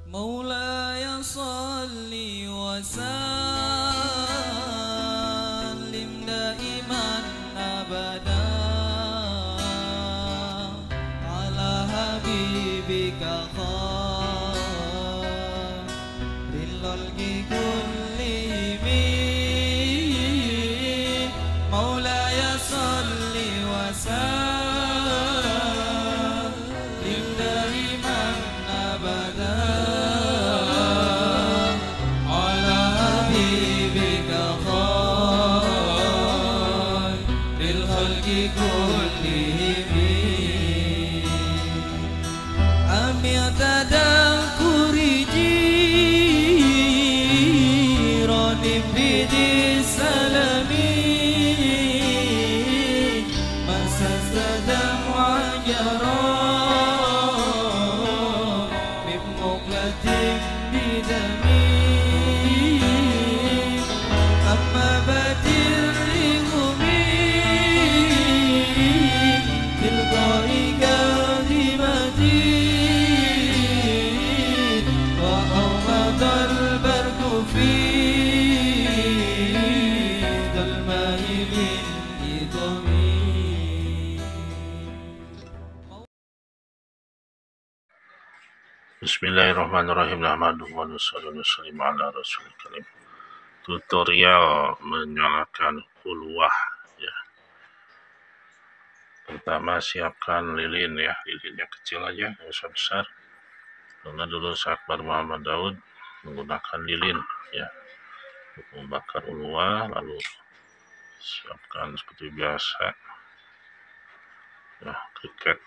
مولاي صل وسلم دائما أبدا على حبيبك خير الخلق كلهم مولاي صل وسلم دائما أبدا على حبيبك خير الخلق كلهم أمي تذكر جيران بدي سلامي مسست دمع جرى من مقلة بدمي أما بترهم تلقاء كاذبتي وأومض البرق في ظلماء بالإطمي. Bismillahirrahmanirrahim. Nahmaduhu wa nusallimu ala rasulil karim. Tutorial menyalakan ulwah ya. Pertama siapkan lilin ya, lilinnya kecil aja, nggak usah besar. Karena dulu Syekh Akbar Muhammad Daud menggunakan lilin ya untuk membakar ulwah, lalu siapkan seperti biasa ya, kriket.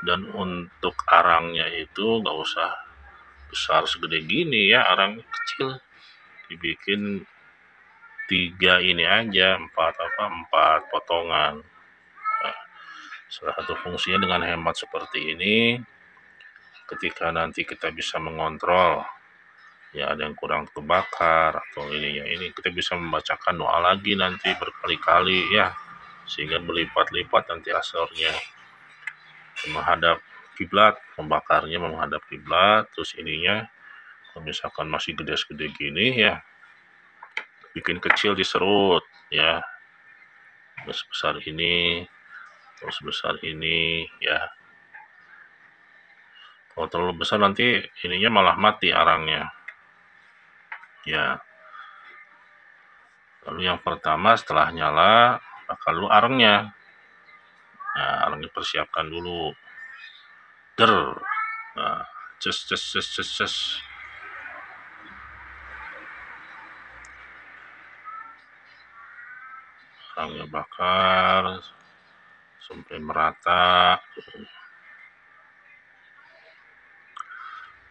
Dan untuk arangnya itu nggak usah besar segede gini ya, arang kecil, dibikin 3 ini aja, 4 potongan. Nah, salah satu fungsinya dengan hemat seperti ini, ketika nanti kita bisa mengontrol ya ada yang kurang kebakar atau ininya ini, kita bisa membacakan doa lagi nanti berkali-kali ya, sehingga berlipat-lipat nanti asornya menghadap kiblat, membakarnya menghadap kiblat. Terus ininya kalau misalkan masih gede-gede gini ya, bikin kecil diserut ya, sebesar ini atau sebesar ini ya. Kalau terlalu besar nanti ininya malah mati arangnya ya. Lalu yang pertama setelah nyala bakar dulu arangnya. Nah, arangnya persiapkan dulu. Nah, ces. Arangnya bakar sampai merata.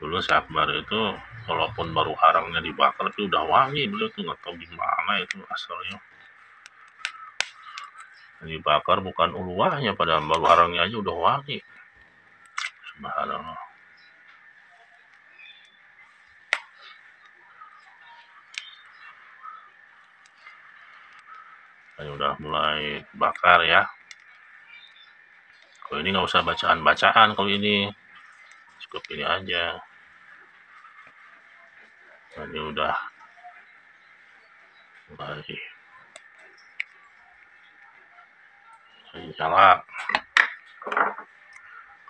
Dulu Syekh Akbar itu walaupun baru arangnya dibakar tapi udah wangi, beliau tuh nggak tahu gimana itu asalnya. Dibakar bukan ulwahnya, padahal baru arangnya aja udah wangi. Subhanallah. Ini udah mulai bakar ya. Kalau ini nggak usah bacaan-bacaan, kalau ini cukup ini aja. Nah, ini udah mulai nyala.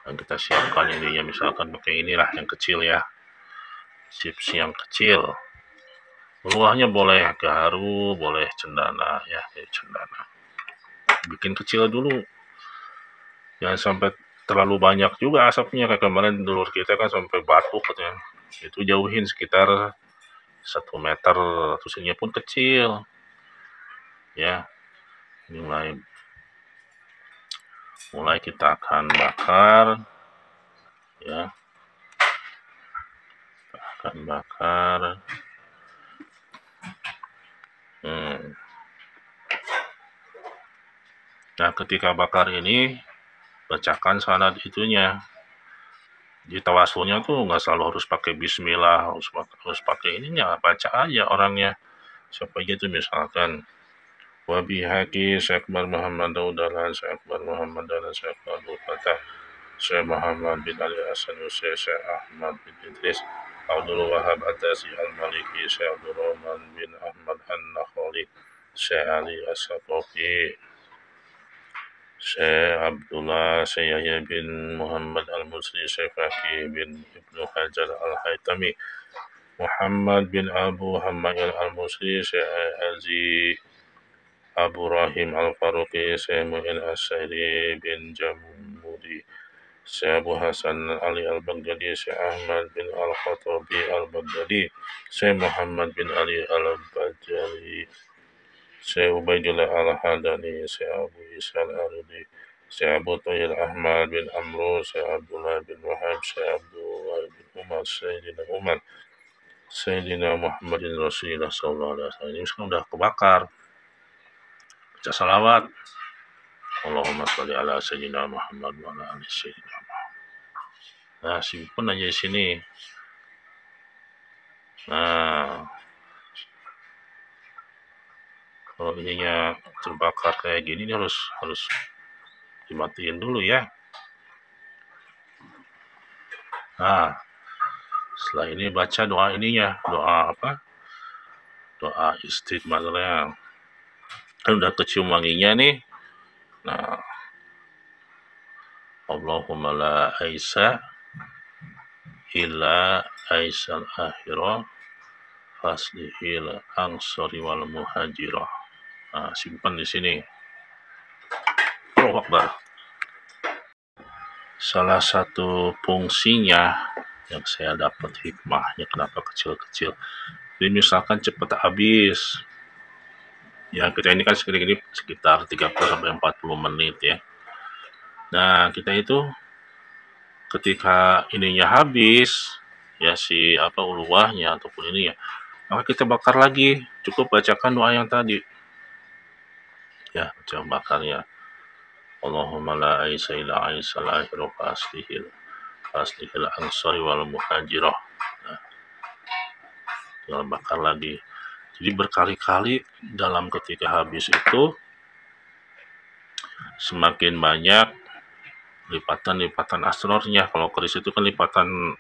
Dan kita siapkan ininya, misalkan pakai inilah yang kecil ya, chips yang kecil. Ulwahnya boleh gaharu, boleh cendana ya, cendana. Bikin kecil dulu, jangan sampai terlalu banyak juga asapnya. Kayak kemarin dulur kita kan sampai batuk katanya. Itu jauhin sekitar 1 meter, terus ini pun kecil ya. Ini mulai kita akan bakar ya, kita akan bakar. Nah, ketika bakar ini bacakan sanad itunya. Di tawasulnya tuh nggak selalu harus pakai bismillah, harus pakai ininya, baca aja orangnya. Siapa gitu misalkan Wabi haki Syekh Akbar Muhammad Daudalan, Syekh Akbar Muhammad Daudalan, Syekh Akbar Fatah, Syekh Muhammad bin Ali As-Sanusi, Syekh Ahmad bin Idris Abdul Wahab Atasi Al-Maliki, Syekh Abdul Rahman bin Ahmad An-Nakhali, Syekh Ali As-Saqafi, Syekh Abdullah Syekh Yahya bin Muhammad Al-Musri, Syekh Fakih bin Ibnu Hajar Al-Haytami, Muhammad bin Abu Hamid Al-Musri, Syekh Aziz Abu Rahim Al-Faruqi, Syekh Mu'in As-Sairi bin Jamudi, Syekh Abu Hasan Ali Al-Baghdadi, Syekh Ahmad bin Al-Khattabi Al-Baghdadi, Syekh Muhammad bin Ali Al-Bajali, Syekh Ubaidillah Al-Hadani, Syekh Abu Isa Al-Aridi, Syekh Abu Tayyib Ahmad bin Amru, Syekh Abdullah bin Wahab, Syekh Abdullah bin Umar, Sayyidina Muhammadin Rasulullah Sallallahu Alaihi Wasallam. Ini sekarang udah kebakar. Baca salawat. Allahumma sholli ala Sayyidina Muhammad wa ala ali Sayyidina Muhammad. Nah, simpen aja di sini. Nah, kalau ininya terbakar kayak gini, ini harus dimatiin dulu ya. Nah, setelah ini baca doa ininya, doa apa? Doa istighfarnya. Kan udah kecium wanginya nih. Nah, Allahumma la aisa illa aisal akhirah faslihil ansori wal muhajirah. Nah, simpan di sini. Allahu Akbar. Salah satu fungsinya yang saya dapat hikmahnya kenapa kecil-kecil. Jadi misalkan cepat habis. Ya, kita ini kan sekitar 30-40 menit ya. Nah, kita itu ketika ininya habis, ya si uluhnya ataupun ini ya, maka kita bakar lagi. Cukup bacakan doa yang tadi. Ya, baca bakarnya. Allahumma la aisa illa aisal akhirah faslihil ansari wal muhajirah. Nah, tinggal bakar lagi. Jadi berkali-kali dalam ketika habis itu semakin banyak lipatan-lipatan asrornya. Kalau keris itu kan lipatan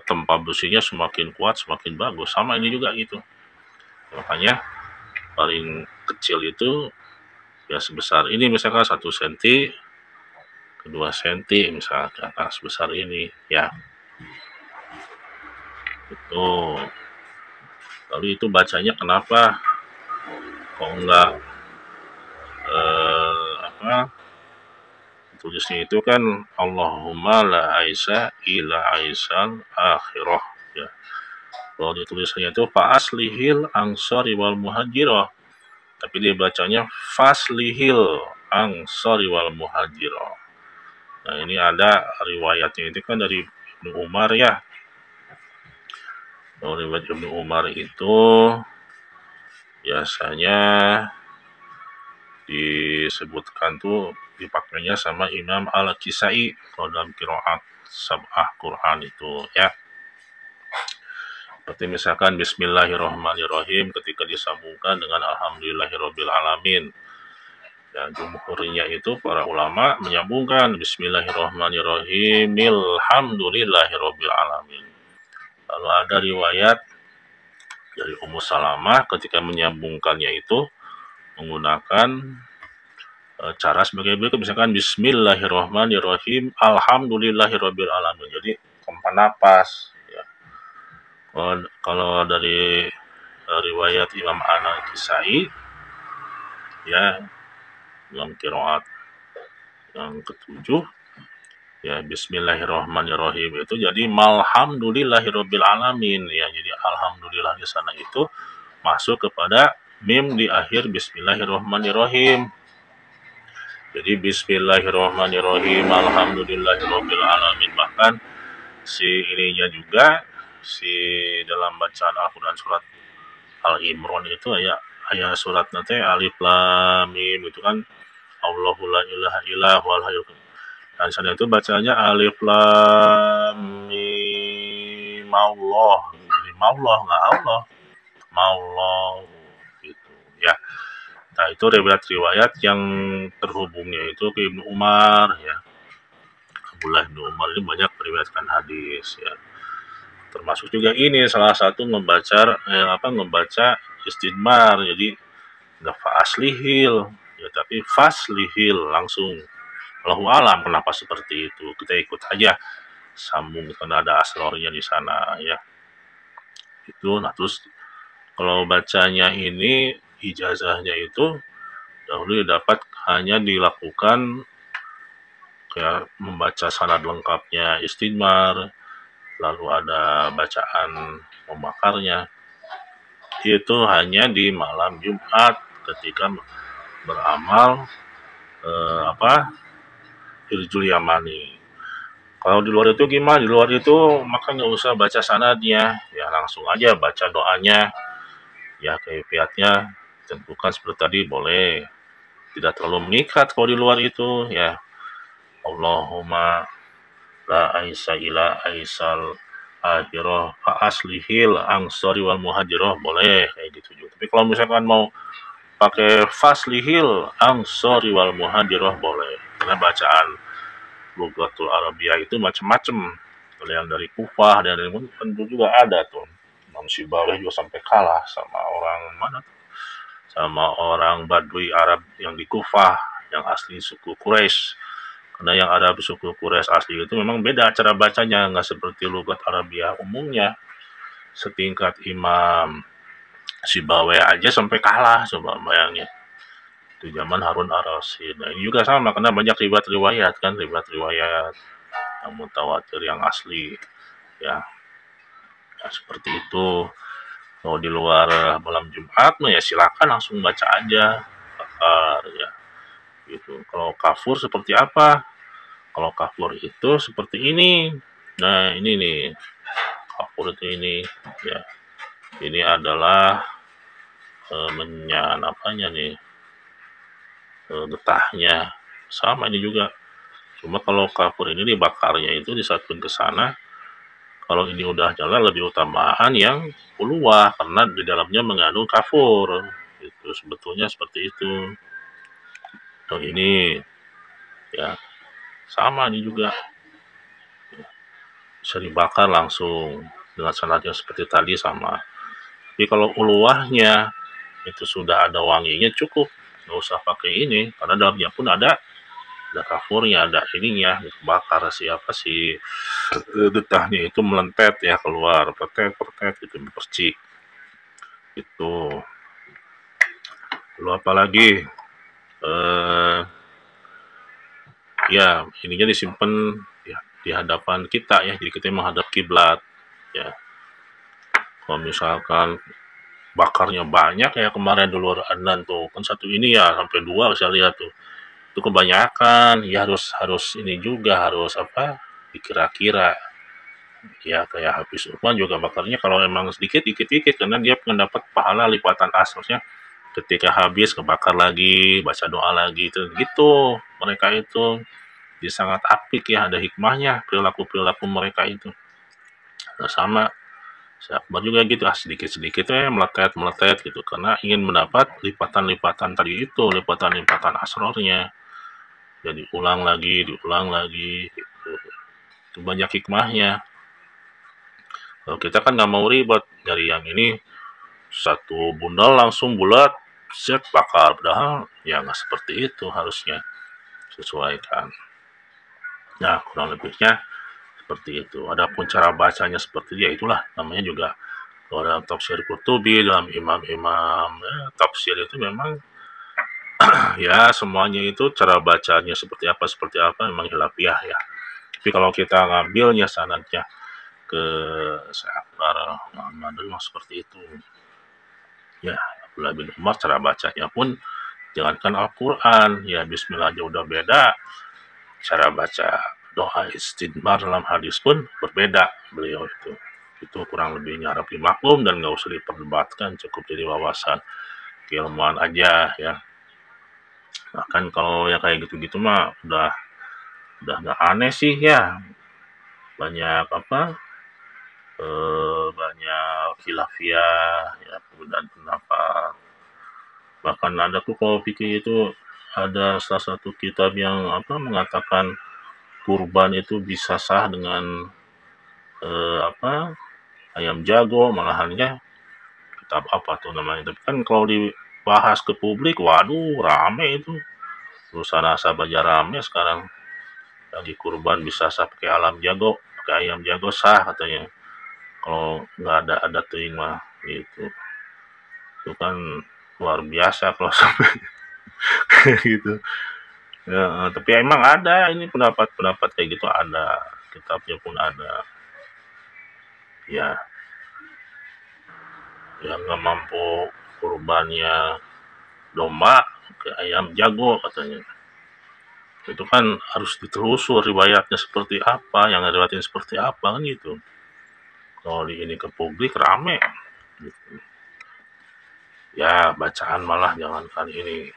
tempa besinya semakin kuat, semakin bagus. Sama ini juga gitu. Makanya paling kecil itu ya sebesar ini, misalkan 1 cm, 2 cm misalkan, nah, sebesar ini ya. Itu. Lalu itu bacanya kenapa kok enggak tulisnya itu kan Allahumma la aisa ila aisal akhirah ya. Kalau ditulisannya itu fa aslihil ansari wal muhajirah, tapi dia bacanya faslihil ansari wal muhajirah. Nah, ini ada riwayatnya itu kan dari Ibnu Umar ya. Kalau riwayat Ibnu Umar itu biasanya disebutkan tuh dipakainya sama Imam Al-Kisai kalau dalam qiraat sab'ah Quran itu ya. Seperti misalkan Bismillahirrahmanirrahim ketika disambungkan dengan Alhamdulillahirabbil alamin. Ya, jumhurnya itu para ulama menyambungkan Bismillahirrahmanirrahim Alhamdulillahirabbil alamin. Lalu ada riwayat dari Ummu Salamah ketika menyambungkannya itu menggunakan cara sebagai berikut, misalkan Bismillahirrahmanirrahim Alhamdulillahirabbil alamin. Jadi tanpa napas ya. Kalau dari riwayat Imam Al-Kisai ya, dalam qiraat yang ke-7 ya, Bismillahirrahmanirrahim itu jadi Alhamdulillahirabbil alamin ya. Jadi alhamdulillah di sana itu masuk kepada mim di akhir Bismillahirrahmanirrahim. Jadi Bismillahirrahmanirrahim Alhamdulillahirabbil alamin. Bahkan si ininya juga si dalam bacaan Al-Qur'an surat Al-Imran itu ayat surat nanti alif lam mim itu kan Allahu la ilaha illa huwal hayyul qayyum. Dan sana itu bacanya alif lam mim Allah. Jadi maullah enggak Allah. Maullah gitu ya. Nah, itu riwayat yang terhubungnya itu ke Ibnu Umar ya. Abdullah bin Umar ini banyak meriwayatkan hadis ya. Termasuk juga ini salah satu ngebaca istidmar. Jadi nggak faaslihil ya, tapi faslihil langsung. Allahu alam kenapa seperti itu. Kita ikut aja sambung karena ada asrornya di sana ya. Itu nah terus kalau bacanya ini ijazahnya itu dahulu dapat hanya dilakukan kayak membaca sanad lengkapnya istidmar, lalu ada bacaan pemakarnya, itu hanya di malam Jumat ketika beramal Hirjul Yamani. Kalau di luar itu gimana? Di luar itu maka nggak usah baca sanadnya, ya langsung aja baca doanya, ya kaifiatnya tentukan seperti tadi boleh, tidak terlalu mengikat. Kalau di luar itu ya Allahumma la aisa ila aisal akhirah fa aslihil angsori wal muhajirah boleh kayak gitu juga. Tapi kalau misalkan mau pakai faslihil angsori wal muhajirah boleh, karena bacaan Lughatul Arabiyah itu macam-macam. Ada yang dari Kufah, dan dari tentu juga ada tuh. Imam Sibawayh juga sampai kalah sama orang mana tuh? Sama orang Badui Arab yang di Kufah, yang asli suku Quraisy. Karena yang Arab suku Quraisy asli itu memang beda cara bacanya, nggak seperti Lughat Arabiyah umumnya. Setingkat Imam Sibawayh aja sampai kalah, coba bayangin. Itu zaman Harun ar-Rasyid. Nah, ini juga sama karena banyak riwayat-riwayat kan, riwayat-riwayat yang mutawatir yang asli ya. Nah, seperti itu. Kalau di luar malam Jumat ya silakan langsung baca aja ya. Gitu. Kalau kafur seperti apa? Kalau kafur itu seperti ini. Nah, ini nih. Kafur itu ini ya. Ini adalah apanya nih? Getahnya sama ini juga, cuma kalau kafur ini dibakarnya itu disatuin ke sana. Kalau ini udah jalan lebih utamaan yang uluwah karena di dalamnya mengandung kafur. Itu sebetulnya seperti itu. Nah ini ya sama ini juga bisa dibakar langsung dengan sanadnya seperti tadi sama. Tapi kalau uluwahnya itu sudah ada wanginya cukup, nggak usah pakai ini karena dalamnya pun ada kafurnya, ada ininya, bakar siapa sih getahnya itu melentet ya keluar, petet gitu, percik itu. Lalu apalagi ya ininya disimpan ya di hadapan kita ya, jadi kita menghadap kiblat ya. Kalau misalkan bakarnya banyak ya kemarin dulu Adnan tuh kan satu ini ya sampai 2 saya lihat tuh, itu kebanyakan ya, harus ini juga harus dikira-kira ya. Kayak Hafiz Uthman juga bakarnya kalau emang sedikit karena dia mendapat pahala lipatan asrnya, ketika habis kebakar lagi, baca doa lagi itu gitu. Mereka itu dia sangat apik ya, ada hikmahnya perilaku mereka itu. Nah, sama Akbar juga gitu, sedikit meletet gitu, karena ingin mendapat lipatan tadi itu, lipatan asrornya. Jadi diulang lagi gitu. Itu banyak hikmahnya. Kalau kita kan nggak mau ribet dari yang ini, satu bundal langsung bulat set bakar, padahal ya nggak seperti itu, harusnya sesuaikan. Nah kurang lebihnya seperti itu. Adapun cara bacanya seperti dia itulah namanya juga kalau dalam tafsir Qurtubi, dalam imam-imam tafsir itu memang ya semuanya itu cara bacanya seperti apa memang khilafiyah ya. Tapi kalau kita ngambilnya sanadnya ke Akbar Muhammad memang seperti itu ya. Abdullah bin Umar cara bacanya pun jangankan Al-Quran ya, Bismillah aja udah beda. Cara baca doa istidmar dalam hadis pun berbeda beliau itu kurang lebihnya harap dimaklum dan nggak usah diperdebatkan, cukup jadi wawasan keilmuan aja ya. Bahkan kalau ya kayak gitu mah udah nggak aneh sih ya, banyak banyak khilafiyah ya, perbedaan pendapat. Bahkan ada tuh kalau fikih itu ada salah satu kitab yang mengatakan kurban itu bisa sah dengan ayam jago, malahannya kitab apa tuh namanya. Tapi kan kalau dibahas ke publik, waduh rame itu. Urusan nasabah aja rame sekarang. Lagi kurban bisa sah pakai ayam jago sah katanya. Kalau nggak ada adat terima gitu. Itu kan luar biasa kalau sampai gitu. Ya, tapi emang ada ini pendapat-pendapat kayak gitu, ada kitabnya pun ada. Ya, yang nggak mampu kurbannya domba ke ayam jago katanya. Itu kan harus ditelusur riwayatnya seperti apa, yang riwayatin seperti apa kan gitu. Kalau ini ke publik rame gitu. Ya bacaan malah jangankan ini,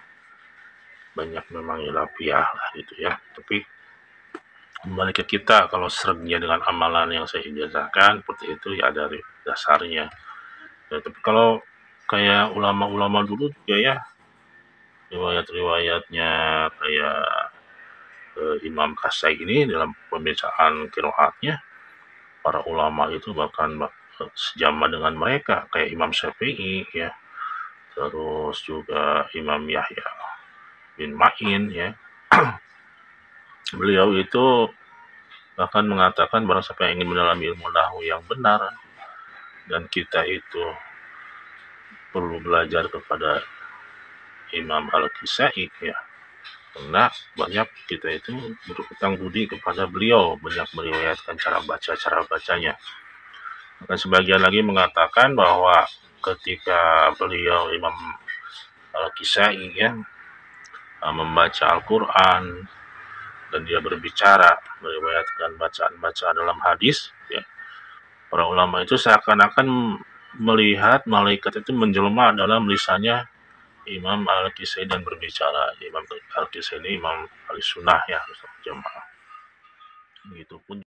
banyak memang ilafiah lah gitu ya. Tapi kembali ke kita, kalau seringnya dengan amalan yang saya ijazahkan seperti itu ya dari dasarnya ya. Tapi kalau kayak ulama-ulama dulu juga ya, riwayat-riwayatnya kayak Imam Kasai ini dalam pembacaan qiraatnya, para ulama itu bahkan sejaman dengan mereka, kayak Imam Syafi'i ya, terus juga Imam Yahya bin Ma'in ya. Beliau itu bahkan mengatakan barang siapa yang ingin mendalami ilmu nahwu yang benar, dan kita itu perlu belajar kepada Imam Al-Kisai ya, karena banyak kita itu berhutang budi kepada beliau, banyak meriwayatkan cara bacanya. Bahkan sebagian lagi mengatakan bahwa ketika beliau Imam Al-Kisai ya membaca Al-Quran dan dia berbicara, meriwayatkan bacaan-bacaan dalam hadis ya, para ulama itu seakan-akan melihat malaikat itu menjelma dalam lisannya Imam Al-Kisai dan berbicara. Imam Al-Kisai ini Imam Al-Sunnah ya, jamaah. Begitupun